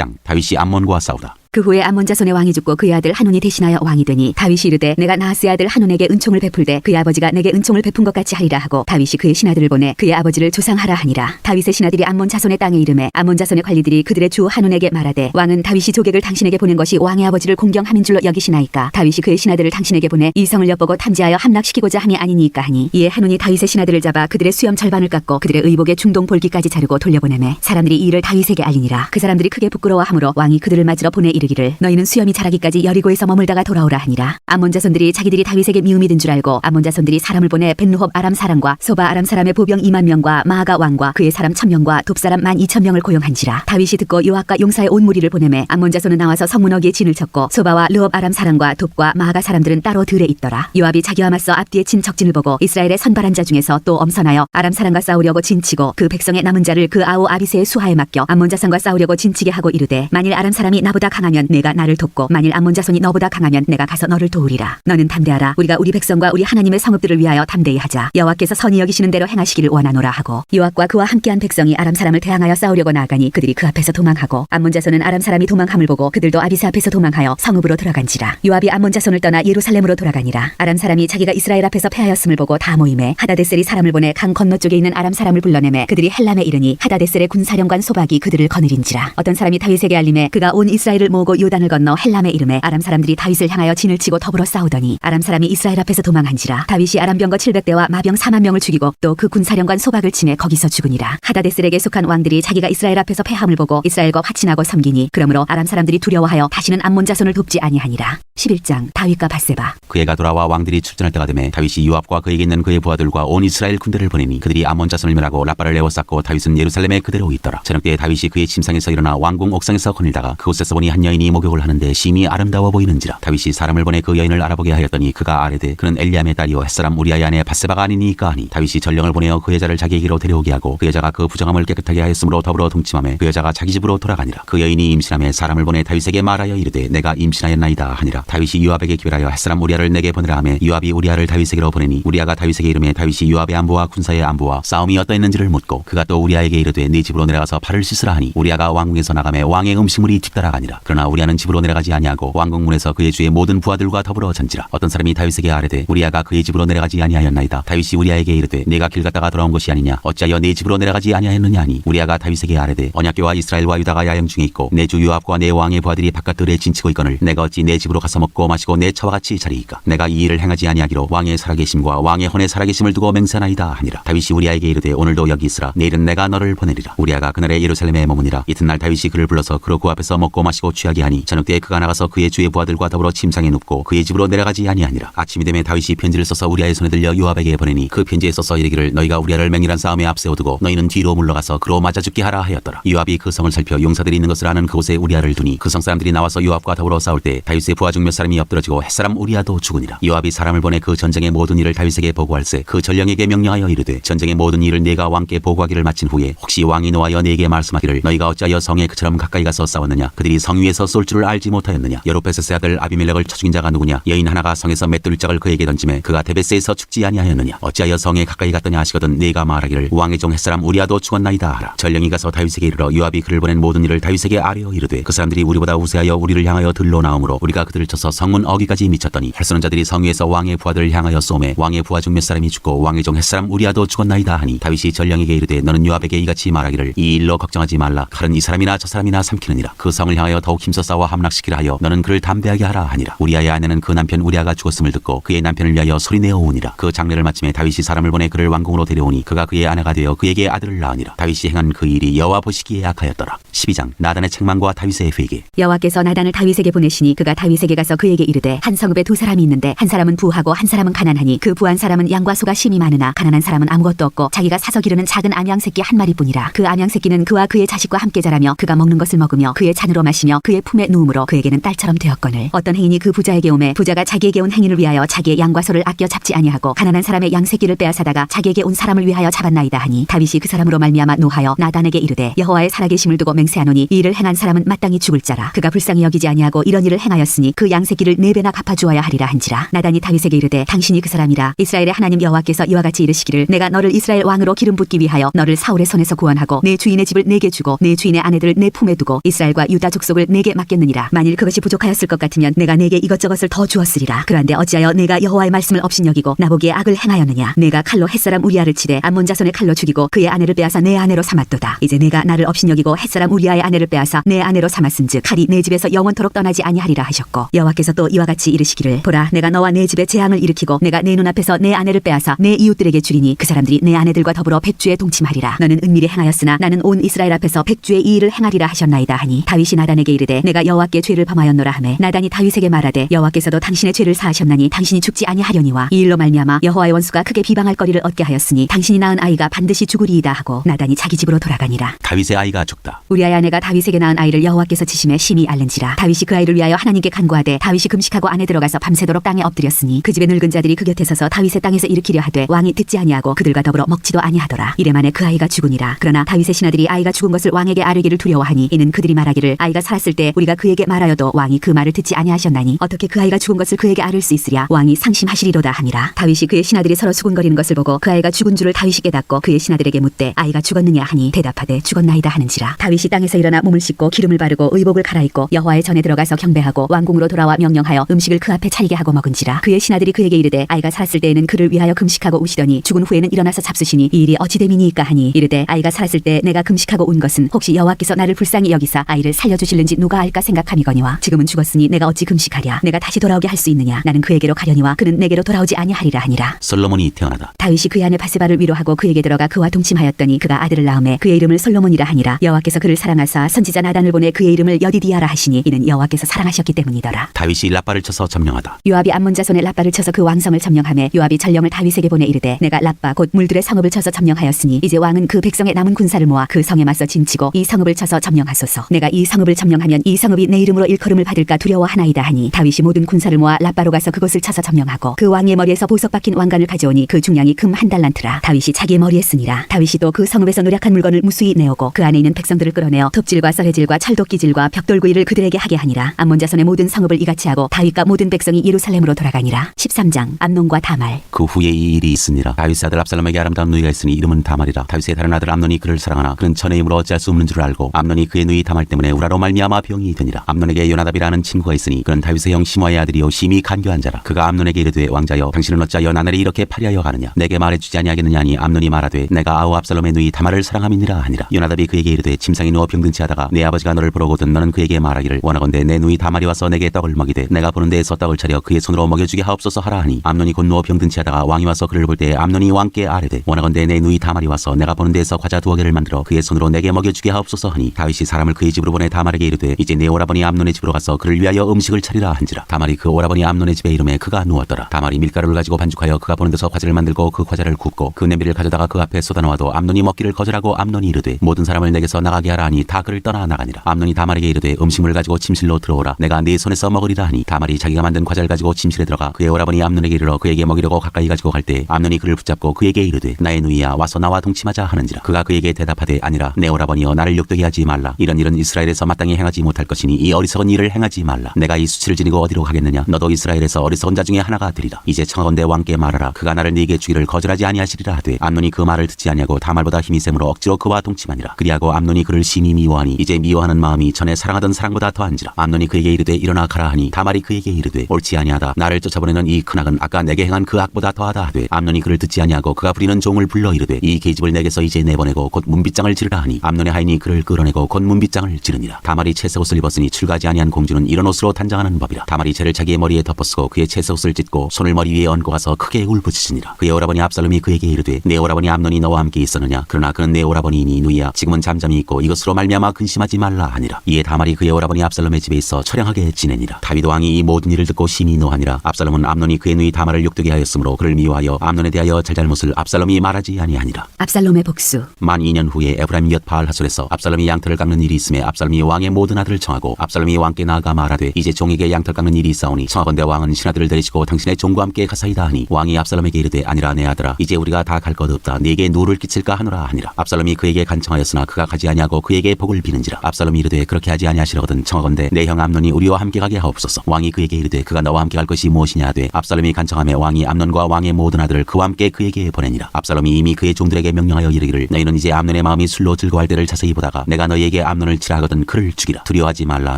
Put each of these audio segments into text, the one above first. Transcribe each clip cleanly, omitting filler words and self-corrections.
11장 다윗이 암몬과 싸우다. 그 후에 암몬 자손의 왕이 죽고 그의 아들 한온이 대신하여 왕이 되니 다윗이 이르되 내가 나하스의 아들 한온에게 은총을 베풀되 그의 아버지가 내게 은총을 베푼 것 같이 하리라 하고 다윗이 그의 신하들을 보내 그의 아버지를 조상하라 하니라. 다윗의 신하들이 암몬 자손의 땅에 이르매 암몬 자손의 관리들이 그들의 주 한온에게 말하되 왕은 다윗이 조객을 당신에게 보낸 것이 왕의 아버지를 공경함인 줄로 여기시나이까. 다윗이 그의 신하들을 당신에게 보내 이 성을 엿보고 탐지하여 함락시키고자 함이 아니니까 하니 이에 한온이 다윗의 신하들을 잡아 그들의 수염 절반을 깎고 그들의 의복의 중동 볼기까지 자르고 돌려보내매 사람들이 이 일을 다윗에게 알리니라. 그 사람들이 크게 부끄러워하므로 왕이 그들을 맞으러 보내 이르기를 너희는 수염이 자라기까지 여리고에서 머물다가 돌아오라 하니라. 암몬 자손들이 자기들이 다윗에게 미움이 든 줄 알고 암몬 자손들이 사람을 보내 벤누홉 아람 사람과 소바 아람 사람의 보병 2만 명과 마아가 왕과 그의 사람 1000명과 돕사람 12,000명을 고용한지라. 다윗이 듣고 요압과 용사의 온 무리를 보내매 암몬 자손은 나와서 성문 어귀에 진을 쳤고 소바와 르홉 아람 사람과 돕과 마아가 사람들은 따로 들에 있더라. 요압이 자기와 맞서 앞뒤에 친 적진을 보고 이스라엘의 선발한 자 중에서 또 엄선하여 아람 사람과 싸우려고 진치고 그 백성의 남은 자를 그 아우 아비새의 수하에 맡겨 암몬 자손과 싸우려고 진치게 하고 이르되 만일 아람 사람이 나보다 강하면 내가 나를 돕고 만일 암몬 자손이 너보다 강하면 내가 가서 너를 도우리라. 너는 담대하라. 우리가 우리 백성과 우리 하나님의 성읍들을 위하여 담대히 하자. 여호와께서 선히 여기시는 대로 행하시기를 원하노라 하고 요압과 그와 함께한 백성이 아람 사람을 대항하여 싸우려고 나아가니 그들이 그 앞에서 도망하고 암몬 자손은 아람 사람이 도망함을 보고 그들도 아비새 앞에서 도망하여 성읍으로 들어간지라. 요압이 암몬 자손을 떠나 예루살렘으로 돌아가니라. 아람 사람이 자기가 이스라엘 앞에서 패하였음을 보고 다 모임에 하다데셀이 사람을 보내 강 건너쪽에 있는 아람 사람을 불러내매 그들이 헬람에 이르니 하다데셀의 군사령관 소박이 그들을 거느린지라. 어떤 사람이 다윗에게 알림에 그가 온 이스라엘을 모으고 요단을 건너 헬람에 이르매 아람 사람들이 다윗을 향하여 진을 치고 더불어 싸우더니 아람 사람이 이스라엘 앞에서 도망한지라. 다윗이 아람 병거 700대와 마병 4만 명을 죽이고 또 그 군사령관 소박을 치매 거기서 죽으니라. 하다데셀에게 속한 왕들이 자기가 이스라엘 앞에서 패함을 보고 이스라엘과 화친하고 섬기니 그러므로 아람 사람들이 두려워하여 다시는 암몬 자손을 돕지 아니하니라. 11장 다윗과 밧세바. 그 해가 돌아와 왕들이 출전할 때가 되매 다윗이 요압과 그에게 있는 그의 부하들과 온 이스라엘 군대를 보내니 그들이 암몬 자손을 멸하고 라빠를 에워쌌고 다윗은 예루살렘에 그대로 있더라. 저녁 때에 다윗이 그의 침상에서 일어나 왕궁 옥상에서 거닐다가 그곳에서 보니 한 여인이 목욕을 하는데 심히 아름다워 보이는지라. 다윗이 사람을 보내 그 여인을 알아보게 하였더니 그가 아뢰되 그는 엘리암의 딸이요 햇사람 우리아의 아내 밧세바가 아니니까 하니 다윗이 전령을 보내어 그 여자를 자기에게로 데려오게 하고 그 여자가 그 부정함을 깨끗하게 하였으므로 더불어 동침하며 그 여자가 자기 집으로 돌아가니라. 그 여인이 임신함에 사람을 보내 다윗에게 말하여 이르되 내가 임신하였나이다 하니라. 다윗이 요압에게 기별하여 햇사람 우리아를 내게 보내라 하며 요압이 우리아를 다윗에게로 보내니 우리아가 다윗에게 이르매 다윗이 요압의 안부와 군사의 안부와 싸움이 어떠했는지를 묻고 그가 또 우리아에게 이르되 네 집으로 내려가서 발을 씻으라 하니 우리아가 왕궁에서 나가매 왕의 음식물이 뒤따라가니라. 그러나 우리아는 집으로 내려가지 아니하고 왕궁문에서 그의 주의 모든 부하들과 더불어 전지라. 어떤 사람이 다윗에게 아뢰되 우리아가 그의 집으로 내려가지 아니하였나이다. 다윗이 우리아에게 이르되 내가 길 갔다가 돌아온 것이 아니냐 어찌하여 네 집으로 내려가지 아니하였느냐 하니 우리아가 다윗에게 아뢰되 언약궤와 이스라엘과 유다가 야영 중에 있고 내 주 요압과 내 왕의 부하들이 바깥들에 진치고 있거늘 내가 어찌 내 집으로 가서 먹고 마시고 내 처와 같이 자리이까. 내가 이 일을 행하지 아니하기로 왕의 살아계심과 왕의 혼의 살아계심을 두고 맹세하나이다 하니라. 다윗이 우리아에게 이르되 오늘도 여기 있으라. 내일은 내가 너를 보내리라. 우리아가 그날에 예루살렘에 머무니라. 이튿날 다윗이 그를 불러서 그로 그 앞에서 먹고 마시고 취하게 하니 저녁 때에 그가 나가서 그의 주의 부하들과 더불어 침상에 눕고 그의 집으로 내려가지 아니하니라. 아침이 되매 다윗이 편지를 써서 우리아의 손에 들려 요압에게 보내니 그 편지에 써서 이르기를 너희가 우리아를 맹렬한 싸움에 앞세워두고 너희는 뒤로 물러가서 그로 맞아 죽게 하라 하였더라. 요압이 그 성을 살펴 용사들이 있는 것을 아는 그곳에 우리아를 두니 그 성 사람들이 나와서 요압과 더불어 싸울 때 다윗의 부하 중 몇 사람이 엎드러지고 햇사람 우리아도 죽으니라. 요압이 사람을 보내 그 전쟁의 모든 일을 다윗에게 보고할세 그 전령에게 명령하여 이르되 전쟁의 모든 일을 네가 왕께 보고하기를 마친 후에 혹시 왕이 노하여 네게 말씀하기를 너희가 어찌하여 성에 그처럼 가까이 가서 싸웠느냐 그들이 성 위에서 쏠 줄을 알지 못하였느냐 여룹베셋의 아들 아비멜렉을 쳐 죽인 자가 누구냐 여인 하나가 성에서 맷돌짝을 그에게 던지매 그가 데베스에서 죽지 아니하였느냐 어찌하여 성에 가까이 갔더냐 하시거든 네가 말하기를 왕의 종 햇사람 우리아도 죽었나이다 하라. 전령이 가서 다윗에게 이르러 요압이 그를 보낸 모든 일을 다윗에게 아뢰어 이르되 그 사람들이 우리보다 우세하여 우리를 향하여 들러 나오므로 우리가 그들을 쳐서 성문 어귀까지 미쳤더니 활 쏘는 자들이 성 위에서 왕의 부하들을 향하여 쏘매 왕의 부하 중 몇 사람이 죽고 왕의 종 햇사람 우리아도 죽었나이다 하니 다윗이 전령에게 이르되 너는 요압에게 이같이 말하기를 이 일로 걱정하지 말라. 칼은 이 사람이나 저 사람이나 삼키느니라. 그 성을 향하여 더욱 힘써 싸워 함락시키라 하여 너는 그를 담대하게 하라 하니라. 우리아의 아내는 그 남편 우리아가 죽었음을 듣고 그의 남편을 위하여 소리내어 우니라. 그 장례를 마침에 다윗이 사람을 보내 그를 왕궁으로 데려오니 그가 그의 아내가 되어 그에게 아들을 낳으니라. 다윗이 행한 그 일이 여호와 보시기에 악하였더라. 12장 나단의 책망과 다윗의 회개. 여호와께서 나단을 다윗에게 보내시니 그가 다윗에게 가서 그에게 이르되 한 성읍에 두 사람이 있는데 한 사람은 부하고 한 사람은 가난하니 그 부한 사람은 양과 소가 심이 많으나 가난한 사람은 아무것도 없고 자기가 사서 기르는 작은 암양 새끼 한 마리뿐이라. 그 암양 새끼는 그와 그의 자식과 함께 자라며 그가 먹는 것을 먹으며 그의 잔으로 마시며 그의 그의 품에 누움으로 그에게는 딸처럼 되었거늘 어떤 행인이 그 부자에게 오매 부자가 자기에게 온 행인을 위하여 자기의 양과 소를 아껴 잡지 아니하고 가난한 사람의 양새끼를 빼앗아다가 자기에게 온 사람을 위하여 잡았나이다 하니 다윗이 그 사람으로 말미암아 노하여 나단에게 이르되 여호와의 살아계심을 두고 맹세하노니 이 일을 행한 사람은 마땅히 죽을 자라. 그가 불쌍히 여기지 아니하고 이런 일을 행하였으니 그 양새끼를 4배나 갚아주어야 하리라 한지라. 나단이 다윗에게 이르되 당신이 그 사람이라. 이스라엘의 하나님 여호와께서 이와 같이 이르시기를 내가 너를 이스라엘 왕으로 기름 붓기 위하여 너를 사울의 손에서 구원하고 내 주인의 집을 내게 주고 내 주인의 아내들을 내 품에 두고 이스라엘과 유다 족속을 내게 맡겼느니라. 만일 그것이 부족하였을 것 같으면 내가 내게 이것저것을 더 주었으리라. 그런데 어찌하여 내가 여호와의 말씀을 업신여기고 나보기에 악을 행하였느냐. 내가 칼로 햇사람 우리아를 치되 암몬 자손의 칼로 죽이고 그의 아내를 빼앗아 내 아내로 삼았도다. 이제 내가 나를 업신여기고 햇사람 우리아의 아내를 빼앗아 내 아내로 삼았은즉 칼이 내 집에서 영원토록 떠나지 아니하리라 하셨고 여호와께서 또 이와 같이 이르시기를 보라 내가 너와 내 집에 재앙을 일으키고 내가 내 눈앞에서 내 아내를 빼앗아 내 이웃들에게 주리니 그 사람들이 내 아내들과 더불어 백주에 동침하리라. 너는 은밀히 행하였으나 나는 온 이스라엘 앞에서 백주의 이 일을 행하리라 하셨나이다 하니 다윗이 나단에게 이르되 내가 여호와께 죄를 범하였노라 하매 나단이 다윗에게 말하되 여호와께서도 당신의 죄를 사하셨나니 당신이 죽지 아니하려니와 이 일로 말미암아 여호와의 원수가 크게 비방할 거리를 얻게 하였으니 당신이 낳은 아이가 반드시 죽으리이다 하고 나단이 자기 집으로 돌아가니라. 다윗의 아이가 죽다. 우리아의 아내가 다윗에게 낳은 아이를 여호와께서 치심에 심히 앓는지라. 다윗이 그 아이를 위하여 하나님께 간구하되 다윗이 금식하고 안에 들어가서 밤새도록 땅에 엎드렸으니 그 집의 늙은 자들이 그 곁에 서서 다윗의 땅에서 일으키려 하되 왕이 듣지 아니하고 그들과 더불어 먹지도 아니하더라. 이래만에 그 아이가 죽으니라. 그러나 다윗의 신하들이 아이가 죽은 것을 왕에게 아뢰기를 두려워하니 이는 그들이 말하기를 아이가 살았을 때 우리가 그에게 말하여도 왕이 그 말을 듣지 아니하셨나니 어떻게 그 아이가 죽은 것을 그에게 아뢰 수 있으랴. 왕이 상심하시리로다 하니라. 다윗이 그의 신하들이 서로 수군거리는 것을 보고 그 아이가 죽은 줄을 다윗이 깨닫고 그의 신하들에게 묻되 아이가 죽었느냐 하니 대답하되 죽었나이다 하는지라. 다윗이 땅에서 일어나 몸을 씻고 기름을 바르고 의복을 갈아입고 여호와의 전에 들어가서 경배하고 왕궁으로 돌아와 명령하여 음식을 그 앞에 차리게 하고 먹은지라. 그의 신하들이 그에게 이르되 아이가 살았을 때에는 그를 위하여 금식하고 우시더니 죽은 후에는 일어나서 잡수시니 이 일이 어찌 됨이니이까 하니 이르되 아이가 살았을 때 내가 금식하고 운 것은 혹시 여호와께서 나를 불쌍히 여기사 아이를 살려주실는지 누가 알까 생각함이거니와 지금은 죽었으니 내가 어찌 금식하랴. 내가 다시 돌아오게 할 수 있느냐. 나는 그에게로 가려니와 그는 내게로 돌아오지 아니하리라 하니라. 솔로몬이 태어나다. 다윗이 그의 아내 바세바를 위로하고 그에게 들어가 그와 동침하였더니 그가 아들을 낳음에 그의 이름을 솔로몬이라 하니라. 여호와께서 그를 사랑하사 선지자 나단을 보내 그의 이름을 여디디아라 하시니 이는 여호와께서 사랑하셨기 때문이더라. 다윗이 라빠를 쳐서 점령하다. 요압이 암몬 자손의 라빠를 쳐서 그 왕성을 점령하며 요압이 전령을 다윗에게 보내 이르되 내가 라빠 곧 물들의 성읍을 쳐서 점령하였으니 이제 왕은 그 백성의 남은 군사를 모아 그 성에 맞서 진치고 이 성읍을 쳐서 점령하소서. 내가 이 성읍을 점령하면 이 성읍이 내 이름으로 일컬음을 받을까 두려워하나이다 하니 다윗이 모든 군사를 모아 라빠로 가서 그곳을 쳐서 점령하고 그 왕의 머리에서 보석 박힌 왕관을 가져오니 그 중량이 금 1달란트라. 다윗이 자기의 머리에 쓰니라. 다윗이 또 그 성읍에서 노략한 물건을 무수히 내오고 그 안에 있는 백성들을 끌어내어 톱질과 썰해질과 찰도끼질과 벽돌구이를 그들에게 하게 하니라. 암몬 자손의 모든 성읍을 이같이 하고 다윗과 모든 백성이 예루살렘으로 돌아가니라. 13장 암논과 다말. 그 후에 이 일이 있으니라. 다윗의 아들 압살롬에게 아름다운 누이가 있으니 이름은 다말이라. 다윗의 다른 아들 암논이 그를 사랑하나 그는 천의 힘으로 어찌할 수 없는 줄 알고 암논이 그의 누이 다말 때문에 우라로 말미암아 병이 되니라. 암논에게 요나답이라는 친구가 있으니 그는 다윗의 형 시므아의 아들이요 심히 간교한 자라. 그가 암논에게 이르되 왕자여 당신은 어찌하여 나날이 이렇게 파리하여 가느냐. 내게 말해주지 아니하겠느냐 하니 암논이 말하되 내가 아우 압살롬의 누이 다말을 사랑함이니라 하니라. 요나답이 그에게 이르되 침상에 누워 병든치 하다가 내 아버지가 너를 보러 오거든 너는 그에게 말하기를 원하건대 내 누이 다말이 와서 내게 떡을 먹이되 내가 보는 데에서 떡을 차려 그의 손으로 먹여주게 하옵소서 하라 하니 암논이 곧 누워 병든치 하다가 왕이 와서 그를 볼 때 암논이 왕께 아뢰되 원하건대 내 누이 다말이 와서 내가 보는 데에서 과자 2개를 만들어 그의 손으로 내게 먹여주게 하옵소서 하니 다윗이 사람을 그의 집으로 보내 다말에게 이르되 이제 내 오라버니 암논의 집으로 가서 그를 위하여 음식을 차리라 한지라. 다말이 그 오라버니 암논의 집에 이름에 그가 누웠더라. 다말이 밀가루를 가지고 반죽하여 그가 보는 데서 과자를 만들고 그 과자를 굽고 그 냄비를 가져다가 그 앞에 쏟아놓아도 암논이 먹기를 거절하고 암논이 이르되 모든 사람을 내게서 나가게 하라 하니 다 그를 떠나 나가니라. 암논이 다말에게 이르되 음식물을 가지고 침실로 들어오라. 내가 네 손에서 먹으리라 하니 다말이 자기가 만든 과자를 가지고 침실에 들어가 그의 오라버니 암논에게 이르러 그에게 먹이려고 가까이 가지고 갈 때 암논이 그를 붙잡고 그에게 이르되 나의 누이야 와서 나와 동침하자 하는지라. 그가 그에게 대답하되 아니라 내 오라버니여 나를 욕되게 하지 말라. 이런 일은 이스라엘에서 마땅히 행하지 못할 것이니 이 어리석은 일을 행하지 말라. 내가 이 수치를 지니고 어디로 가겠느냐. 너도 이스라엘에서 어리석은 자 중에 하나가 되리라. 이제 청하건대 왕께 말하라. 그가 나를 네게 주기를 거절하지 아니하시리라 하되 암논이 그 말을 듣지 아니하고 다말보다 힘이 세므로 억지로 그와 동침하니라. 그리하고 암논이 그를 심히 미워하니 이제 미워하는 마음이 전에 사랑하던 사랑보다 더한지라. 암논이 그에게 이르되 일어나 가라 하니 다말이 그에게 이르되 옳지 아니하다. 나를 쫓아보내는 이 큰 악은 아까 내게 행한 그 악보다 더하다 하되 암논이 그를 듣지 아니하고 그가 부리는 종을 불러 이르되 이 계집을 내게서 이제 내보내고 곧 문빗장을 지르라 하니 암논의 하인이 그를 끌어내고 곧 문빗장을 지르니라. 다말이 채색옷을 입었으니 출가하지 아니한 공주는 이런 옷으로 단장하는 법이라. 다말이 채를 자기의 머리에 덮어쓰고 그의 채색옷을 찢고 손을 머리 위에 얹고 가서 크게 울부짖으니라. 그의 오라버니 압살롬이 그에게 이르되 내 오라버니 암논이 너와 함께 있었느냐. 그러나 그는 내 오라버니이니 누이야. 지금은 잠잠히 있고 이것으로 말미암아 근심하지 말라 하니라. 이에 다말이 그의 오라버니 압살롬의 집에 있어 처량하게 지내니라. 다윗 왕이 이 모든 일을 듣고 심히 노하니라. 압살롬은 암논이 그의 누이 다말을 욕되게 하였으므로 그를 미워하여 암논에 대하여 잘잘못을 압살롬이 말하지 아니하니라. 압살롬의 복수. 만 2년 후에 에브라임 곁 바알 하솔에서 압살롬이 양털을 깎는 일이 있음에 압살롬이 왕의 모든 아들을 청하고 압살롬이 왕께 나아가 말하되 이제 종에게 양털 깎는 일이 있사오니 청하건대 왕은 신하들을 데리시고 당신의 종과 함께 가사이다 하니 왕이 압살롬에게 이르되 아니라 내 아들아 이제 우리가 다 갈 것 없다 네게 누를 끼칠까 하노라 하니라. 압살롬이 그에게 간청하였으나 그가 가지 아니하고 그에게 복을 비는지라. 압살롬이 이르되 그렇게 하지 아니하시려거든 청하건대 내 형 암논이 우리와 함께 가게 하옵소서. 왕이 그에게 이르되 그가 너와 함께 갈 것이 무엇이냐 하되 압살롬이 간청하며 왕이 암논과 왕의 모든 아들을 그와 함께 그에게 보내니라. 압살롬이 이미 그의 종들에게 명령하여 이르기를 너희는 이제 암논의 마음이 술로 즐거워할 때를 자세히 보다가 내가 너희에게 암논을 치라 하거든 그를 죽이라. 두려워하지 말라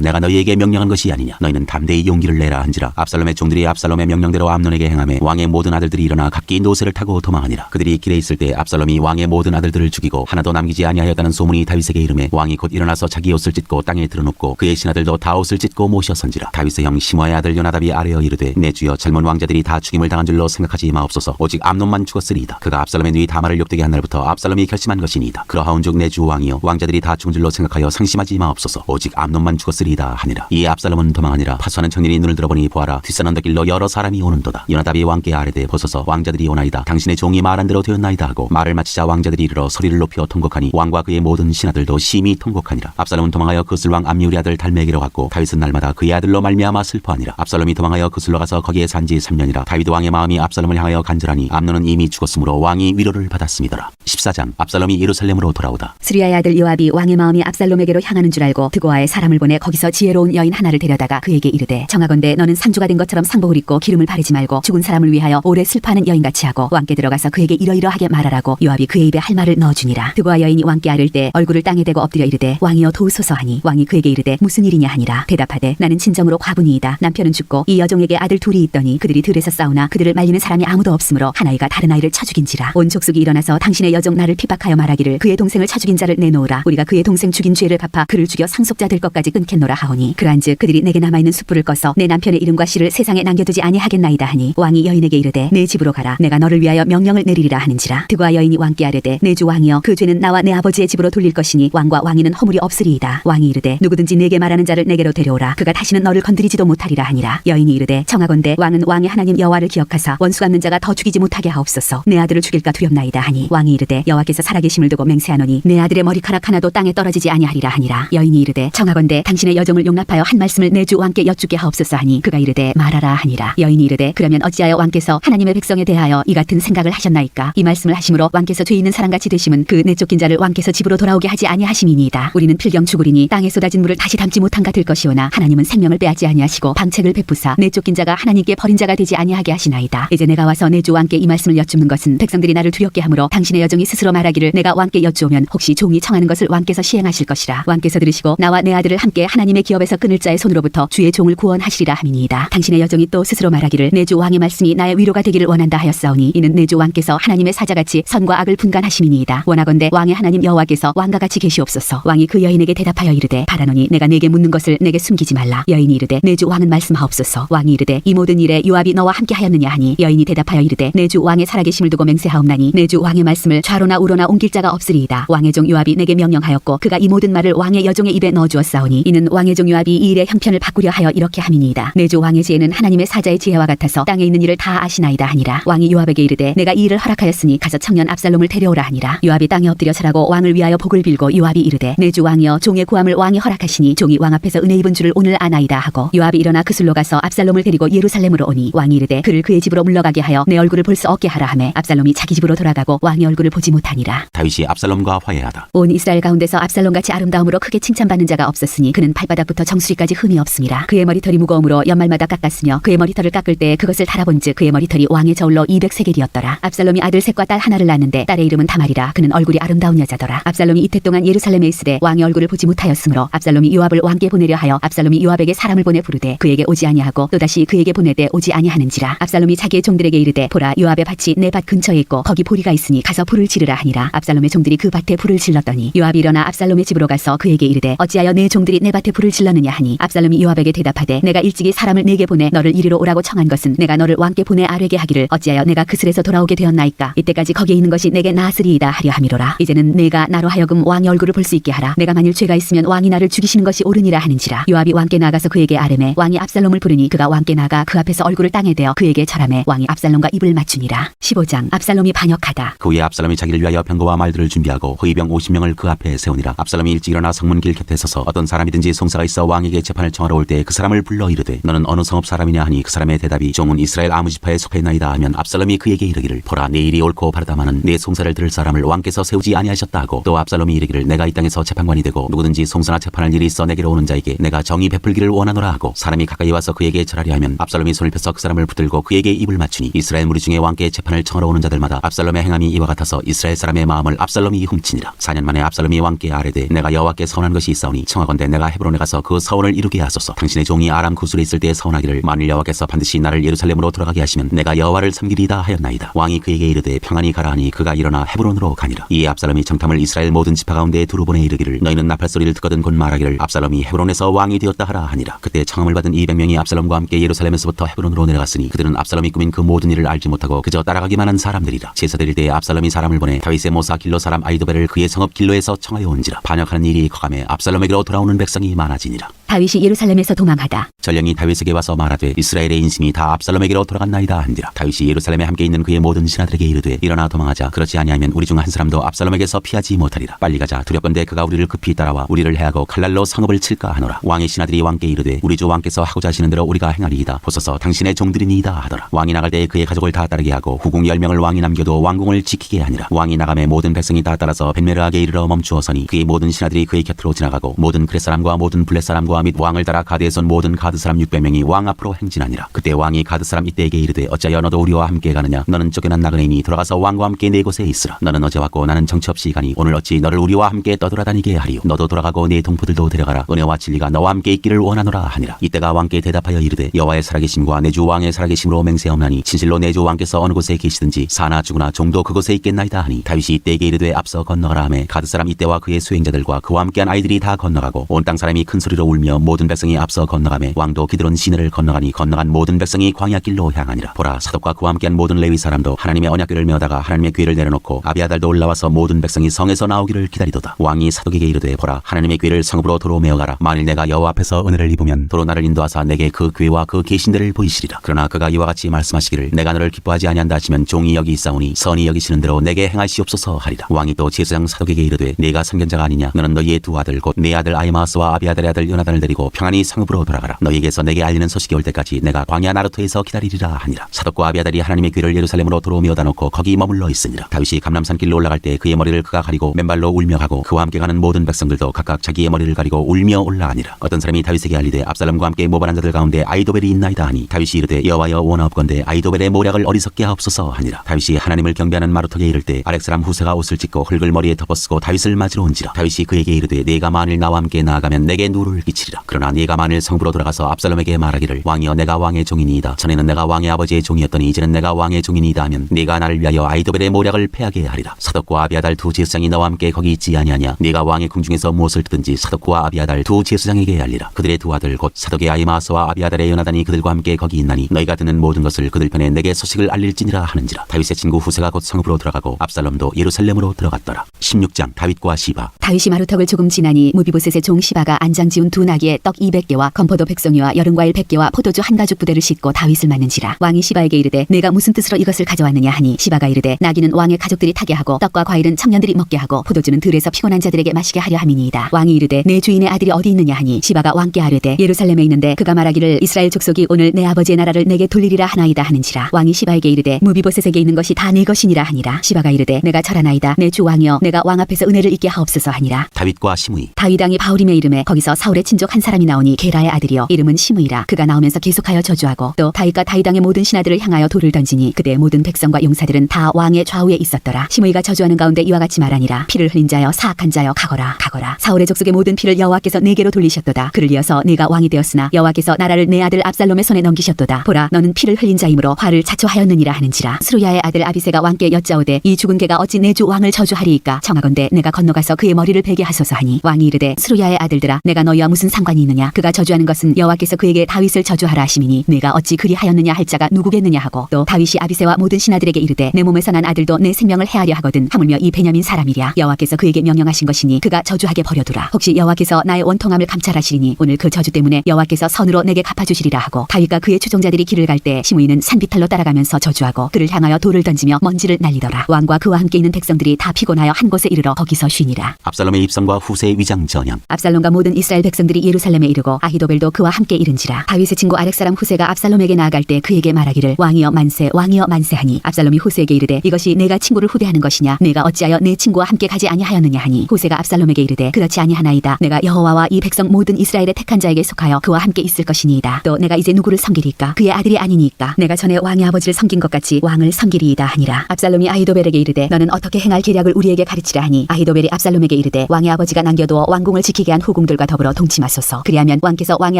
내가 너희에게 명령한 것이 아니냐. 너희는 담대히 용기를 내라 한지라. 압살롬의 종들이 압살롬의 명령대로 암논에게 행하며 왕의 모든 아들들이 일어나 각기 노새를 타고 도망하니라. 그들이 길에 있을 때 압살롬이 왕의 모든 아들들을 죽이고 하나도 남기지 아니하였다는 소문이 다윗에게 이르매 왕이 곧 일어나서 자기 옷을 찢고 땅에 드러눕고 그의 신하들도 다 옷을 찢고 모셔선지라. 다윗의 형 시므아의 아들 요나답이 아뢰어 이르되 내 주여 젊은 왕자들이 다 죽임을 당한 줄로 생각하지 마옵소서. 오직 암논만 죽었으리이다. 그가 압살롬의 누이 다말을 욕되게 한 날부터 압살롬이 결심한 것이니이다. 그러하온즉 내 주 왕이여 왕자들이 다 죽은 줄로 생각하여 상심하지 마옵소서. 오직 암논만 죽었으리이다 하니라. 이에 압살롬은 도망하니라. 파수하는 청년이 눈을 들어보니 보아라 뒷산 언덕길로 여러 사람이 오는도다. 요나답이 왕께 아뢰되 보소서 왕자들이 오나이다. 당신의 종이 말한 대로 되었나이다 하고 말을 마치자 왕자들이 이르러 소리를 높여 통곡하니 왕과 그의 모든 신하들도 심히 통곡하니라. 압살롬은 도망하여 그슬 왕 암미울의 아들 달메기로 갔고 다윗은 날마다 그의 아들로 말미암아 슬퍼하니라. 압살롬이 도망하여 그슬로 가서 거기에 산지 3년이라. 다윗 왕의 마음이 압살롬을 향하여 간절하니 암논은 이미 죽었으므로 왕이 위로를 받았음이더라. 14장 압살롬이 예루살렘으로 돌아오다. 스루야의 아들 요압이 왕의 마음이 압살롬에게로 향하는 줄 알고 드고아에 사람을 보내 거기서 지혜로운 여인 하나를 데려다가 그에게 이르되 청하건대 너는 상주가 된 것처럼 상복을 입고 기름을 바르지 말고 죽은 사람을 위하여 오래 슬퍼하는 여인같이 하고 왕께 들어가서 그에게 이러이러하게 말하라고 요압이 그의 입에 할 말을 넣어주니라. 드고아 여인이 왕께 아를 때 얼굴을 땅에 대고 엎드려 이르되 왕이여 도우소서 하니 왕이 그에게 이르되 무슨 일이냐 하니라. 대답하되 나는 진정으로 과부니이다. 남편은 죽고 이 여종에게 아들 둘이 있더니 그들이 들에서 싸우나 그들을 말리는 사람이 아무도 없으므로 한 아이가 다른 아이를 쳐 죽인지라. 온 족속이 일어나서 당신의 여종 나를 핍박하여 말하기를 그의 동생을 쳐 죽인 자를 내놓으라. 우리가 그의 동생 죽인 죄를 갚아 그를 죽여 상속자 될 것까지 끊겠노라 하오니 그러한즉 그들이 내게 남아있는 숯불을 꺼서 내 남편의 이름과 씨를 세상에 남겨두지 아니하겠나이다 하니 왕이 여인에게 이르되 내 집으로 가라. 내가 너를 위하여 명령을 내리리라 하는지라. 드고아 여인이 왕께 아뢰되 내 주 왕이여 그 죄는 나와 내 아버지의 집으로 돌릴 것이니 왕과 왕위는 허물이 없으리이다. 왕이 이르되 누구든지 내게 말하는 자를 내게로 데려오라. 그가 다시는 너를 건드리지도 못하리라 하니라. 여인이 이르되 청하건대 왕은 왕의 하나님 여호와를 기억하사 원수 갚는 자가 더 죽이지 못하게 하옵소서. 내 아들을 죽일까 두렵나이다 하니 왕이 이르되 여호와께서 살아계심을 두고 맹세하노니 내 아들의 머리카락 하나도 땅에 떨어지지 아니하리라 하니라. 여인이 이르되 청하건대 당신의 여종을 용납하여 한 말씀을 내 주 왕께 여쭙게 하옵소서 하니 그가 이르되 말하라 하니라. 여인이 이르되 그러면 어찌하여 왕께서 하나님의 백성에 대하여 이 같은 생각을 하셨나이까? 이 말씀을 하심으로 왕께서 죄 있는 사람같이 되심은 그 내쫓긴 자를 왕께서 집으로 돌아오게 하지 아니하심이니이다. 우리는 필경 죽으리니 땅에 쏟아진 물을 다시 담지 못한 같을 것이오나 하나님은 생명을 빼앗지 아니하시고 방책을 베푸사 내쫓긴 자가 하나님께 버린 자가 되지 아니하게 하시나이다. 이제 내가 와서 내 주 왕께 이 말씀을 여쭙는 것은 백성들이 나를 두렵게 하므로 당신의 여종이 스스로 말하기를 내가 왕께 여쭈오면 혹시 종이 청하는 것을 왕께서 시행하실 것이라. 왕께서 들으시고 나와 내 아들을 함께 하나님의 기업에서 끊을 자의 손으로부터 주의 종을 구원하시리라 함이니이다. 당신의 여종이 또 스스로 말하기를 내 주 왕의 말씀이 나의 위로가 되기를 원한다 하였사오니 이는 내 주 왕께서 하나님의 사자같이 선과 악을 분간하심이니이다. 원하건대 왕의 하나님 여호와께서 왕과 같이 계시옵소서. 왕이 그 여인에게 대답하여 이르되 바라노니 내가 내게 묻는 것을 내게 숨기지 말라. 여인이 이르되 내 주 왕은 말씀하옵소서. 왕이 이르되 이 모든 일에 요압이 너와 함께 하였느냐 하니 여인이 대답하여 이르되 내 주 왕의 살아계심을 두고 맹세하옵나니 내 주 왕의 말씀을 좌로나 우로나 옮길 자가 없으리이다. 왕의 종 요압이 내게 명령하였고 그가 이 모든 말을 왕의 여종의 입에 넣어주었사오니 이는 왕의 종 요압이 이 일의 형편을 바꾸려 하여 이렇게 함이니이다. 내 주 왕의 지혜는 하나님의 사자의 지혜와 같아서 땅에 있는 일을 다 아시나이다 하니라. 왕이 요압에게 이르되 내가 이 일을 허락하였으니 가서 청년 압살롬을 데려오라 하니라. 요압이 땅에 엎드려 절하고 왕을 위하여 복을 빌고 요압이 이르되 내 주 왕이여 종의 구함을 왕이 허락하시니 종이 왕 앞에서 은혜 입은 줄을 오늘 아나이다 하고 요압이 일어나 그술로 가서 압살롬을 데리고 예루살렘으로 오니 왕이 이르되 그를 그의 집으로 물러가게 하여 내 얼굴을 볼 수 없게 하라 하매 압살롬이 자기 집으로 돌아가고 왕의 얼굴을 보지 못하니라. 다윗이 압살롬과 화해하다. 온 이스라엘 가운데서 압살롬같이 아름다움으로 크게 칭찬받는 자가 없었으니 그는 발바닥부터 정수리까지 흠이 없음이라. 그의 머리털이 무거움으로 연말마다 깎았으며 그의 머리털을 깎을 때 그것을 달아본즉 그의 머리털이 왕의 저울로 200세겔이었더라. 압살롬이 아들 셋과 딸 하나를 낳았는데 딸의 이름은 다말이라. 그는 얼굴이 아름다운 여자더라. 압살롬이 이태 동안 예루살렘에 있으되 왕의 얼굴을 보지 못하였으므로 압살롬이 요압을 왕께 보내려 하여 압살롬이 요압에게 사람을 보내 부르되 그에게 오지 아니하고 또다시 그에게 보내되 오지 아니하는지라. 압살롬이 자기의 종들에게 이르되 보라 요압의 밭이 내 밭 근처에 있고 거기 보리가 있으니 가서 불을 지르라 하니라. 압살롬의 종들이 그 밭에 불을 질렀더니 요압이 일어나 압살롬의 집으로 가서 그에게 이르되 어찌하여 내 종들이 내 밭에 불을 질렀느냐 하니 압살롬이 요압에게 대답하되 내가 일찍이 사람을 내게 보내 너를 이리로 오라고 청한 것은 내가 너를 왕께 보내 아뢰게 하기를 어찌하여 내가 그슬에서 돌아오게 되었나이까? 이때까지 거기에 있는 것이 내게 나으리이다 하려 함이로라. 이제는 내가 나로 하여금 왕의 얼굴을 볼 수 있게 하라. 내가 만일 죄가 있으면 왕이 나를 죽이시는 것이 옳으니라 하는지라. 요압이 왕께 나가서 그에게 아뢰매 왕이 압살롬을 부르니 그가 왕께 나가 그 앞에서 얼굴을 땅에 대어 그에게 절하매 왕이 압살롬과 입을 맞추니라. 15장 압살롬이 반역하다. 그 후에 압살롬이 자기를 위하여 병거와 말들을 준비하고 호위병 50명을 그 앞에 세우니라. 압살롬이 일찍 일어나 성문 길 곁에 서서 어떤 사람이든지 송사가 있어 왕에게 재판을 청하러 올 때 그 사람을 불러 이르되 너는 어느 성읍 사람이냐 하니 그 사람의 대답이 종은 이스라엘 아무 지파에 속하였나이다 하면 압살롬이 그에게 이르기를 보라 내 일이 옳고 바르다마는 내 송사를 들을 사람을 왕께서 세우지 아니하셨다 하고 또 압살롬이 이르기를 내가 이 땅에서 재판관이 되고 누구든지 송사나 재판할 일이 있어 내게로 오는 자에게 내가 정의 베풀기를 원하노라 하고 사람이 가까이 와서 그에게 절하려 하면 압살롬이 손을 펴서 그 사람을 붙들고 그에게 입을 맞추니 이스라엘 무리 중에 왕께 재판을 청하러 오는 자들마다 압살롬의 행함이 이와 같아서 이스라엘 사람의 마음을 압살롬이 훔치니라. 4년 만에 압살롬이 왕께 아뢰되 내가 여호와께 서원한 것이 있사오니 청하건대 내가 헤브론에 가서 그 서원을 이루게 하소서. 당신의 종이 아람 구술에 있을 때 서원하기를 만일 여호와께서 반드시 나를 예루살렘으로 돌아가게 하시면 내가 여호와를 섬기리이다 하였나이다. 왕이 그에게 이르되 평안히 가라 하니 그가 일어나 헤브론으로 가니라. 이에 압살롬이 정탐을 이스라엘 모든 지파 가운데 두루 보내 이르기를 너희는 나팔 소리를 듣거든 곧 말하기를 압살롬이 헤브론에서 왕이 되었다 하라 하니라. 그때 청함을 받은 200명이 압살롬과 함께 예루살렘에서부터 헤브론으로 내려갔으니 그들은 압살롬이 꾸민 그 모든 일을 알지 못하고 그저 따라가기만 한 사람들이라. 제사 드릴 때에 압살롬이 사람을 보내 다윗의 모사 길로 사람 아이도벨을 그의 성읍 길로에서 청하여 온지라. 반역하는 일이 커감해 압살롬에게로 돌아오는 백성이 많아지니라. 다윗이 예루살렘에서 도망하다. 전령이 다윗에게 와서 말하되 이스라엘의 인심이 다 압살롬에게로 돌아갔나이다 한지라. 다윗이 예루살렘에 함께 있는 그의 모든 신하들에게 이르되 일어나 도망하자. 그렇지 아니하면 우리 중 한 사람도 압살롬에게서 피하지 못하리라. 빨리 가자. 두렵건대 그가 우리를 급히 따라와 우리를 해하고 칼날로 성읍을 칠까 하노라. 왕의 신하들이 왕께 이르되 우리 주 왕께서 하고자 하시는 대로 우리가 행하리이다. 보소서 당신의 종들이니이다 하더라. 왕이 나갈 때에 그의 가족을 다 따르게 하고 후궁 10명을 왕이 남겨도 왕궁을 지키게 하니라. 왕이 나가매 모든 백성이 다 따라서 벤메르하게 이르러 멈추어서니 그의 모든 신하들이 그의 곁으로 지나가고 모든 그렛 사람과 모든 블렛 사람과 및 왕을 따라 가드에서 온 모든 가드 사람 600명이 왕 앞으로 행진하니라. 그때 왕이 가드 사람 이때에게 이르되 어찌하여 너도 우리와 함께 가느냐. 너는 쫓겨난 나그네이니 돌아가서 왕과 함께 네 곳에 있으라. 너는 어제 왔고 나는 정처 없이 가니 오늘 어찌 너를 우리와 함께 떠돌아다니게 하리요. 너도 돌아가고 네 동포들도 데려가라. 은혜와 진리가 너와 함께 있기를 원하노라 하니라. 이때가 왕께 대답하여 이르되 여호와의 살아계심과 내 주 왕의 살아계심으로 맹세하오나니 진실로 내 주 왕께서 어느 곳에 계시든지 사나 죽으나 종도 그곳에 있겠나이다 하니 다윗이 이때에게 이르되 앞서 건너가라 하매 가드 사람 이때와 그의 수행자들과 그와 함께한 아이들이 다 건너가고 온 땅 사람이 큰 소리로 울며 모든 백성이 앞서 건너가매 왕도 기드론 시내를 건너가니 건너간 모든 백성이 광야 길로 향하니라. 보라 사독과 그와 함께한 모든 레위 사람도 하나님의 언약궤를 메어다가 하나님의 궤를 내려놓고 아비아달도 올라와서 모든 백성이 성에서 나오기를 기다리도다. 왕이 사독에게 이르되 보라 하나님의 궤를 성읍으로 도로 메어가라. 만일 내가 여호와 앞에서 은혜를 입으면 도로 나를 인도하사 내게 그 궤와 그 계신대를 보이시리라. 그러나 그가 이와 같이 말씀하시기를 내가 너를 기뻐하지 아니한다 하시면 종이 여기 있사오니 선이 여기시는 대로 내게 행하시옵소서 하리라. 왕이 또 제사장 사독에게 이르되 네가 선견자가 아니냐. 너는 너희의 두 아들 곧 네 아들 아히마아스와 아비아달의 아들 요나단을 데리고 평안히 성읍으로 돌아가라. 너희에게서 내게 알리는 소식이 올 때까지 내가 광야 나루토에서 기다리리라 하니라. 사독과 아비아달이 하나님의 궤를 예루살렘으로 도로 메어다 놓고 거기 머물러 있으니라. 다윗이 감람산 길로 올라갈 때 그의 머리를 그가 가리고 맨발로 울며 가고 그와 함께 가는 모든 백성들도 각각 자기의 머리를 가리고 울며 올라가니라. 어떤 사람이 다윗에게 알리되 압살롬과 함께 모반한 자들 가운데 아이도벨이 있나이다 하니 다윗이 이르되 여호와여 원하옵건대 아이도벨의 모략을 어리석게 하옵소서 하니라. 다윗이 하나님을 경배하는 마루턱에 이를 때 아렉 사람 후세가 옷을 찢고 흙을 머리에 덮어쓰고 다윗을 맞으러 온지라. 다윗이 그에게 이르되 네가 만일 나와 함께 나아가면 내게 누를 끼치리라. 그러나 네가 만일 성부로 돌아가서 압살롬에게 말하기를 왕이여 내가 왕의 종이니이다. 전에는 내가 왕의 아버지의 종이었더니 이제는 내가 왕의 종이니이다 하면 네가 나를 위하여 아이도벨의 모략을 패하게 하리라. 사독과 아비아달 두 제사장이 너와 함께 거기 있지 아니하냐. 네가 왕의 궁중에서 무엇을 듣든지 사독과 아비아달 두 제사장에게 알리라. 그들의 두 아들 곧 사독의 아히마아스와 아비아달의 요나단이 그들과 함께 거기 있나니 너희가 듣는 모든 것을 그들 편에 내게 소식을 알릴지니라 하는지라. 다윗의 친구 후세가 곧 성읍으로 들어가고 압살롬도 예루살렘으로 들어갔더라. 16장 다윗과 시바. 다윗이 마루턱을 조금 지나니 무비보셋의 종 시바가 안장 지운 두 나귀에 떡 200개와 건포도 100송이와 여름과일 100개와 포도주 한 가죽 부대를 싣고 다윗을 맞는지라. 왕이 시바에게 이르되 내가 무슨 뜻으로 이것을 가져왔느냐 하니 시바가 이르되 나귀는 왕의 가족들이 타게 하고 떡과 과일은 청년들이 먹게 하고 포도주는 들에서 피곤한 자들에게 마시게 하려 함이니이다. 왕이 이르되 내 주인의 아들이 어디 있느냐 하니 시바가 왕께 아뢰되 예루살렘에 있는데 그가 말하기를 이스라엘 족속이 오늘 내 아버지의 나라를 내게 돌리리라 하나이다 하는지라. 왕이 시바에게 이르되 무비보셋에게 있는 것이 다 네 것이니라 하니라. 시바가 이르되 내가 절하나이다. 내 주 왕이여 내가 왕 앞에서 은혜를 입게 하옵소서 하니라. 다윗과 시므이. 다윗 왕이 바울임에 이름에 거기서 사울의 친족 한 사람이 나오니 게라의 아들이요 이름은 시므이라. 그가 나오면서 계속하여 저주하고 또 다윗과 다윗 왕의 모든 신하들을 향하여 돌을 던지니 그때 모든 백성과 용사들은 다 왕의 좌우에 있었더라. 시므이가 저주하는 가운데 이와 같이 말하니라. 피를 흘린 자여 사악한 자여 가거라 가거라. 사울의 족속의 모든 피를 여호와께서 내게로 돌리셨도다. 그를 이어서 네가 왕이 되었으나 여호와께서 나라를 내 아들 압살롬의 손에 넘기셨도다. 보라 너는 피를 흘린 자이므로 화를 자초하였느니라 하는지라. 스루야의 아들 아비새가 왕께 여짜오되 이 죽은 개가 어찌 내 주 왕을 저주하리이까. 청하건대 내가 건너가서 그의 머리를 베게 하소서 하니 왕이 이르되 스루야의 아들들아 내가 너희와 무슨 상관이 있느냐? 그가 저주하는 것은 여호와께서 그에게 다윗을 저주하라 하심이니 내가 어찌 그리하였느냐 할 자가 누구겠느냐 하고 또 다윗이 아비새와 모든 신하들에게 이르되 내 몸에서 난 아들도 내 생명을 해하려 하거든 하물며 이 베냐민 사람이랴. 여호와께서 그에게 명령하신 것이니 그가 저주하게 버려두라. 혹시 여호와께서 나의 원통함을 감찰하시리니 오늘 그 저주 때문에 여호와께서 선으로 내게 갚아주시리라 하고 다윗과 그의 추종자들이 길을 갈 때 시므이는 산비탈로 따라가면서 저주하고 그를 향하여 돌을 던지며 먼지를 날리더라. 왕과 그와 함께 있는 백성들이 다 피곤하여 한 곳에 이르러 거기서 쉬니라. 압살롬의 입성과 후세의 위장 전형. 압살롬과 모든 이스라엘 백성들이 예루살렘에 이르고 아히도벨도 그와 함께 이른지라. 다윗의 친구 아렉 사람 후세가 압살롬에게 나아갈 때 그에게 말하기를 왕이여 만세 왕이여 만세하니 압살롬이 후세에게 이르되 이것이 내가 친구를 후대하는 것이냐? 내가 어찌하여 내 친구와 함께 가지 아니하였느냐 하니 후세가 압살롬에게 이르되 그렇지 아니하나이다. 내가 여호와와 이 백성 모든 이스라엘의 택한 자에게 속하여 그와 함께 있을 것이니이다. 또 내가 이제 누구를 섬기리까? 그의 아들이 아니니까 내가 전에 왕의 아버지를 섬긴 것 같이 왕을 섬기리이다 하니라. 압살롬이 아히도벨에게 이르되 너는 어떻게 행할 계략을 우리에게 가르치라 하니 아히도벨이 압살롬에게 이르되 왕의 아버지가 남겨두어 왕궁을 지키게 한 후궁들과 더불어 동침하소서. 그리하면 왕께서 왕의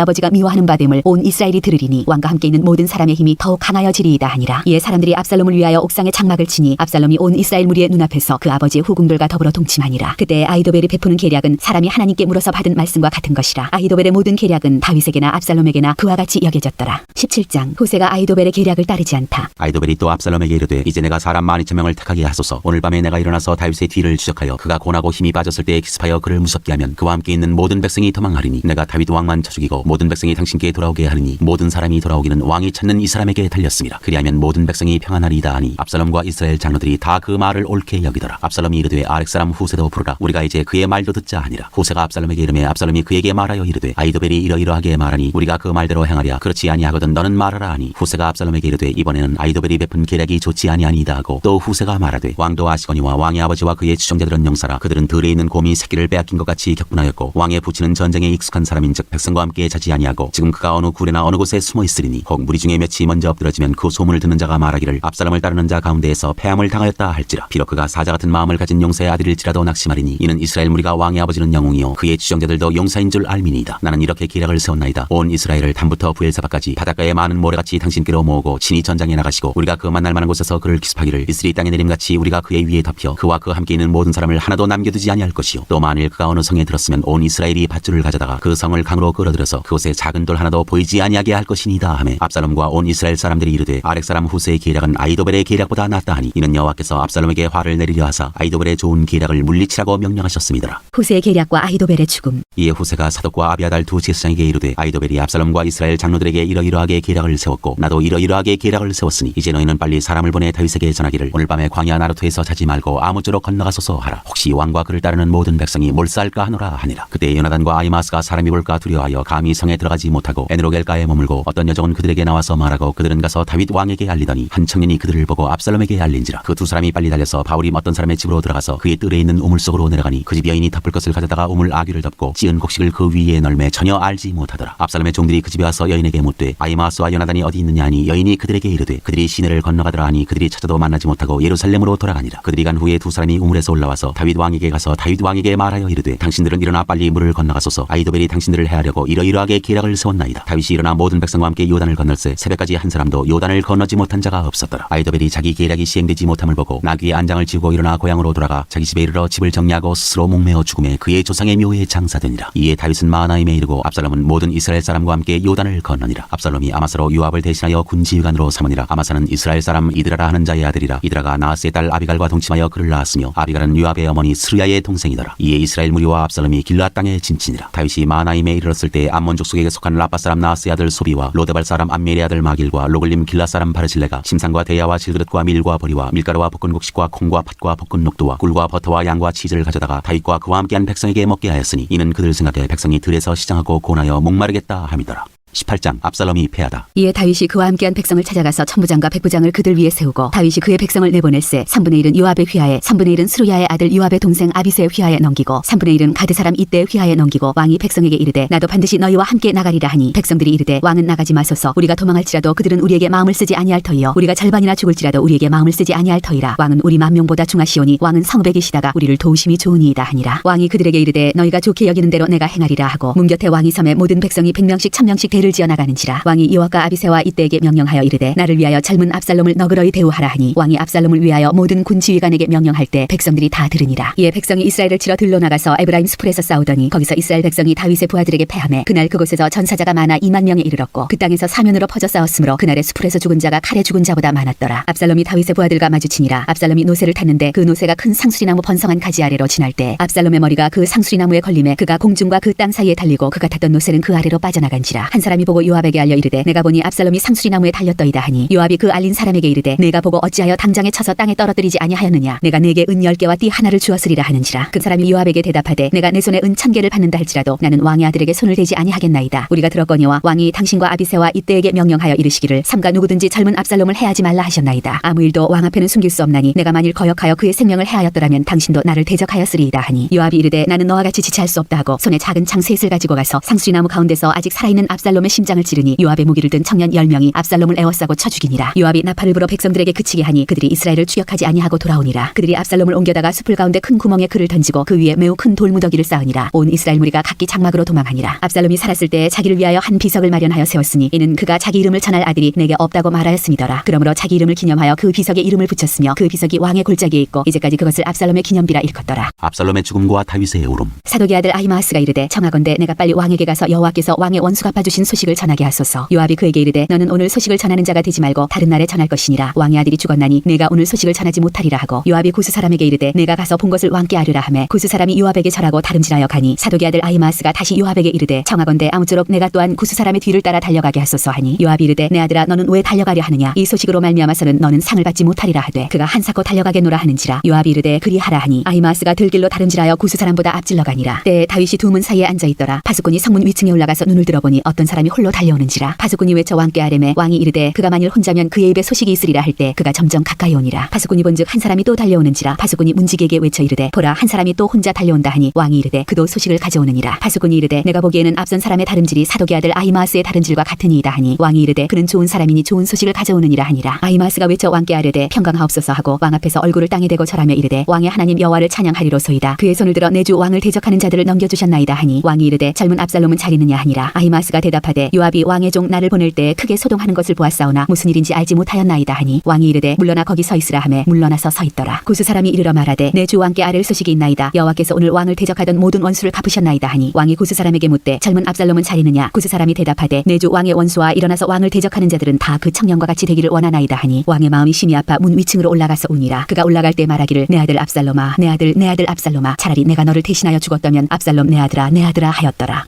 아버지가 미워하는 바 됨을 온 이스라엘이 들으리니 왕과 함께 있는 모든 사람의 힘이 더욱 강하여지리이다 하니라. 이에 사람들이 압살롬을 위하여 옥상에 장막을 치니 압살롬이 온 이스라엘 무리의 눈앞에서 그 아버지의 후궁들과 더불어 동침하니라. 그때 아히도벨이 베푸는 계략은 사람이 하나님께 물어서 받은 말씀과 같은 것이라. 아히도벨의 모든 계략은 다윗에게나 압살롬에게나 그와 같이 여겨졌더라. 17장. 후세가 아히도벨의 계략을 따르지 않다. 아히도벨이 또 압살롬에게 이르되 이제 내가 사람 12,000명을 택하게 하소서. 오늘 밤에 내가 일어나서 다윗의 뒤를 추적하여 그가 고나고 힘이 빠졌을 때에 기습하여 그를 무섭게 하면 그와 함께 있는 모든 백성이 도망하리니 내가 다윗 왕만 쳐 죽이고 모든 백성이 당신께 돌아오게 하리니 모든 사람이 돌아오기는 왕이 찾는 이 사람에게 달렸습니다. 그리하면 모든 백성이 평안하리이다 하니 압살롬과 이스라엘 장로들이 다 그 말을 옳게 여기더라. 압살롬이 이르되 아렉 사람 후세도 부르라. 우리가 이제 그의 말도 듣자 하니라. 후세가 압살롬에게 이르매 압살롬이 그에게 말하여 이르되 아히도벨이 이러이러하게 말하니 우리가 그 말대로 행하랴. 그렇지 아니하거든 너는 말하라 하니 후세가 압살롬에게 이르되 이번에는 아히도벨이 베푼 계략이 좋지 아니하니이다 하고 또 후세가 말하되 왕도 아시거니와 왕의 아버지와 그의 추종자들은 용사라. 그들은 들에 있는 곰이 새끼를 빼앗긴 것 같이 격분하였고 왕의 부치는 전쟁에 익숙한 사람인즉 백성과 함께 자지 아니하고 지금 그가 어느 굴에나 어느 곳에 숨어 있으리니 혹 무리 중에 몇이 먼저 엎드러지면 그 소문을 듣는 자가 말하기를 압살롬을 따르는 자 가운데에서 패함을 당하였다 할지라. 비록 그가 사자 같은 마음을 가진 용사의 아들일지라도 낙심하리니 이는 이스라엘 무리가 왕의 아버지는 영웅이요 그의 추종자들도 용사인 줄 알미니이다. 나는 이렇게 계략을 세웠나이다. 온 이스라엘을 단부터 부엘사바까지 바닷가에 많은 모래같이 당신께로 모으고 친히 전장에 나가시고 우리가 그 만날 만한 곳에서 그를 기습하기를 이스리 땅에 내림같이 우리가 그의 위에 덮여 그와 그 함께 있는 모든 사람을 하나도 남겨두지 아니할 것이요 또 만일 그가 어느 성에 들었으면 온 이스라엘이 밧줄을 가져다가 그 성을 강으로 끌어들여서 그곳에 작은 돌 하나도 보이지 아니하게 할 것이니이다 하매 압살롬과 온 이스라엘 사람들이 이르되 아렉 사람 후세의 계략은 아히도벨의 계략보다 낫다 하니 이는 여호와께서 압살롬에게 화를 내리려 하사 아히도벨의 좋은 계략을 물리치라고 명령하셨습니다. 후세의 계략과 아히도벨의 죽음. 이에 후세가 사독과 아비아달 두 제사장에게 이르되 아히도벨이 압살롬과 이스라엘 장로들에게 이러이러하게 계략을 세웠고 나도 이러이러하게 계략을 세웠으니 이제 너희는 빨리 사람을 보내 다윗에게 전하기를 오늘 밤에 광야 나루토에서 자지 말고 아무쪼록 건너가소서 하라. 혹시 왕과 그를 따르는 모든 백성이 몰살까 하노라 하니라. 그때 요나단과 아히마스가 사람이 볼까 두려워하여 감히 성에 들어가지 못하고 에드로겔가에 머물고 어떤 여종은 그들에게 나와서 말하고 그들은 가서 다윗 왕에게 알리더니 한 청년이 그들을 보고 압살롬에게 알린지라. 그 두 사람이 빨리 달려서 바울이 어떤 사람의 집으로 들어가서 그의 뜰에 있는 우물 속으로 내려가니 그 집 여인이 덮을 것을 가져다가 우물 아귀를 덮고 찌은 곡식을 그 위에 널매 전혀 알지 못하더라. 압살롬의 종들이 그 집에 와서 여인에게 묻되 아히마스와 요나단이 어디 있느냐 하니 여인이 그들에게 이르되 그들이 시내를 건너가더라 하니 그들이 찾아도 만나지 못하고 예루살렘으로 돌아가니라. 그들이 간 후에 두 사람이 우물에서 올라와서 다윗 왕에게 가서 다윗 왕에게 말하여 이르되 당신들은 일어나 빨리 물을 건너가소서. 아히도벨이 당신들을 해하려고 이러이러하게 계략을 세웠나이다. 다윗이 일어나 모든 백성과 함께 요단을 건널세 새벽까지 한 사람도 요단을 건너지 못한 자가 없었더라. 아히도벨이 자기 계략이 시행되지 못함을 보고 나귀에 안장을 지우고 일어나 고향으로 돌아가 자기 집에 이르러 집을 정리하고 스스로 목매어 죽음에 그의 조상의 묘에 장사되니라. 이에 다윗은 마하나임에 이르고 압살롬은 모든 이스라엘 사람과 함께 요단을 건너니라. 압살롬이 아마사로 요압을 대신하여 군지휘관으로 삼으니라. 아마사는 이스라엘 사람 이드라라 하는 자의 아들이라. 이드라가 나하스의 딸 아비갈과 동침하여 그를 낳았으며 아비갈은 요압의 어머니 스루야의 동생이더라. 이에 이스라엘 무리와 압살롬이 길르앗 땅에 진친이라. 다윗이 마하나임에 이르렀을 때 암몬 족속에게 속한 라빠 사람 나하스의 아들 소비와 로데발 사람 암멜의 아들 마길과 로글림 길라 사람 바르실레가 심상과 대야와 질그릇과 밀과 보리와 밀가루와 볶은 곡식과 콩과 팥과 볶은 녹두와 꿀과 버터와 양과 치즈를 가져다가 다윗과 그와 함께한 백성에게 먹게 하였으니 이는 그들 생각에 백성이 들에서 시장하고 고나여 목마르겠다 함이더라. 18장. 압살롬이 패하다. 이에 다윗이 그와 함께한 백성을 찾아가서 천부장과 백부장을 그들 위에 세우고 다윗이 그의 백성을 내보낼세 3분의 1은 요압의 휘하에 3분의 1은 스루야의 아들 요압의 동생 아비새의 휘하에 넘기고 3분의 1은 가드 사람 이때의 휘하에 넘기고 왕이 백성에게 이르되 나도 반드시 너희와 함께 나가리라 하니 백성들이 이르되 왕은 나가지 마소서. 우리가 도망할지라도 그들은 우리에게 마음을 쓰지 아니할 터이요 우리가 절반이나 죽을지라도 우리에게 마음을 쓰지 아니할 터이라. 왕은 우리 10,000명보다 중하시오니 왕은 성백이시다가 우리를 도우심이 좋으니이다 하니라. 왕이 그들에게 이르되 너희가 좋게 여기는 대로 내가 행하리라 하고 문 곁에 왕이 섬에 모든 백성이 100명씩 1000명씩 죄를 지어 나가는지라. 왕이 요압과 아비새와 이때에게 명령하여 이르되 나를 위하여 젊은 압살롬을 너그러이 대우하라 하니 왕이 압살롬을 위하여 모든 군 지휘관에게 명령할 때 백성들이 다 들으니라. 이에 백성이 이스라엘을 치러 들러 나가서 에브라임 숲풀에서 싸우더니 거기서 이스라엘 백성이 다윗의 부하들에게 패하매 그날 그곳에서 전사자가 많아 2만 명에 이르렀고 그 땅에서 사면으로 퍼져 싸웠으므로 그날에 숲풀에서 죽은 자가 칼에 죽은 자보다 많았더라. 압살롬이 다윗의 부하들과 마주치니라. 압살롬이 노새를 탔는데 그 노새가 큰 상수리나무 번성한 가지 아래로 지날 때 압살롬의 머리가 그 상수리나무에 걸림에 그가 공중과 그 땅 사이에 달리고 그가 탔던 노새는 그 아래로 빠져나간지라. 한 사람이 보고 요압에게 알려 이르되 내가 보니 압살롬이 상수리나무에 달렸더이다 하니 요압이 그 알린 사람에게 이르되 내가 보고 어찌하여 당장에 쳐서 땅에 떨어뜨리지 아니하였느냐. 내가 네게 은 10개와 띠 하나를 주었으리라 하는지라. 그 사람이 요압에게 대답하되 내가 내 손에 은 1000개를 받는다 할지라도 나는 왕의 아들에게 손을 대지 아니하겠나이다. 우리가 들었거니와 왕이 당신과 아비새와 이때에게 명령하여 이르시기를 삼가 누구든지 젊은 압살롬을 해하지 말라 하셨나이다. 아무 일도 왕 앞에는 숨길 수 없나니 내가 만일 거역하여 그의 생명을 해하였더라면 당신도 나를 대적하였으리이다 하니 요압이 이르되 나는 너와 같이 지체할 수 없다 하고 손에 작은 창 셋을 가지고 가서 상수리나무 가운데서 아직 살아있는 압살롬의 심장을 찌르니 요압의 무기를 든 청년 10명이 압살롬을 에워싸고 쳐 죽이니라. 요압이 나팔을 불어 백성들에게 그치게 하니 그들이 이스라엘을 추격하지 아니하고 돌아오니라. 그들이 압살롬을 옮겨다가 숲을 가운데 큰 구멍에 그를 던지고 그 위에 매우 큰 돌무더기를 쌓으니라. 온 이스라엘 무리가 각기 장막으로 도망하니라. 압살롬이 살았을 때 자기를 위하여 한 비석을 마련하여 세웠으니 이는 그가 자기 이름을 전할 아들이 내게 없다고 말하였음이더라. 그러므로 자기 이름을 기념하여 그 비석에 이름을 붙였으며 그 비석이 왕의 골짜기에 있고 이제까지 그것을 압살롬의 기념비라 일컫더라. 압살롬의 죽음과 다윗의 울음. 사독의 아들 아히마아스가 이르되 청하건대 내가 빨리 왕에게 가서 여호와께서 왕의 원수 갚아주신 소식을 전하게 하소서. 요압이 그에게 이르되 너는 오늘 소식을 전하는 자가 되지 말고 다른 날에 전할 것이니라. 왕의 아들이 죽었나니 내가 오늘 소식을 전하지 못하리라 하고 요압이 구스 사람에게 이르되 내가 가서 본 것을 왕께 아뢰라 하매 구스 사람이 요압에게 절하고 다름질하여 가니 사독의 아들 아히마아스가 다시 요압에게 이르되 청하건대 아무쪼록 내가 또한 구스 사람의 뒤를 따라 달려가게 하소서 하니 요압이 이르되 내 아들아 너는 왜 달려가려 하느냐. 이 소식으로 말미암아서는 너는 상을 받지 못하리라 하되 그가 한사코 달려가겠노라 하는지라. 요압이 이르되 그리하라 하니 아히마아스가 들길로 다름질하여 구스 사람보다 앞질러 가니라. 때에 다윗이 두 문 사이에 앉아 있더라. 파수꾼이 성문 위층에 올라가서 눈을 들어보니 어떤 사람이 홀로 달려오는지라. 파수꾼이 외쳐 왕께 아뢰매 왕이 이르되 그가 만일 혼자면 그의 입에 소식이 있으리라 할 때 그가 점점 가까이 오니라. 파수꾼이 본즉 한 사람이 또 달려오는지라. 파수꾼이 문지기에게 외쳐 이르되 보라 한 사람이 또 혼자 달려온다 하니 왕이 이르되 그도 소식을 가져오느니라. 파수꾼이 이르되 내가 보기에는 앞선 사람의 다름질이 사독의 아들 아히마아스의 다름질과 같으니이다 하니 왕이 이르되 그는 좋은 사람이니 좋은 소식을 가져오느니라 하니라. 아히마아스가 외쳐 왕께 아뢰되 평강하옵소서 하고 왕 앞에서 얼굴을 땅에 대고 절하며 이르되 왕의 하나님 여호와를 찬양하리로소이다. 그의 손을 들어 내 주 왕을 대적하는 자들을 넘겨주셨나이다 하니 왕이 이르되 젊은 압살롬은 잘 있느냐 하니라. 아히마아스가 대답하되 요압이 왕의 종 나를 보낼 때 크게 소동하는 것을 보았사오나 무슨 일인지 알지 못하였나이다 하니 왕이 이르되 물러나 거기 서 있으라 하매 물러나서 서 있더라. 구스 사람이 이르러 말하되 내 주 왕께 아랠 소식이 있나이다. 여호와께서 오늘 왕을 대적하던 모든 원수를 갚으셨나이다 하니 왕이 구스 사람에게 묻되 젊은 압살롬은 잘 있느냐. 구스 사람이 대답하되 내 주 왕의 원수와 일어나서 왕을 대적하는 자들은 다 그 청년과 같이 되기를 원하나이다 하니 왕의 마음이 심히 아파 문 위층으로 올라가서 우니라. 그가 올라갈 때 말하기를 내 아들 압살롬아 내 아들 내 아들 압살롬아 차라리 내가 너를 대신하여 죽었다면 압살롬 내 아들아 하였더라.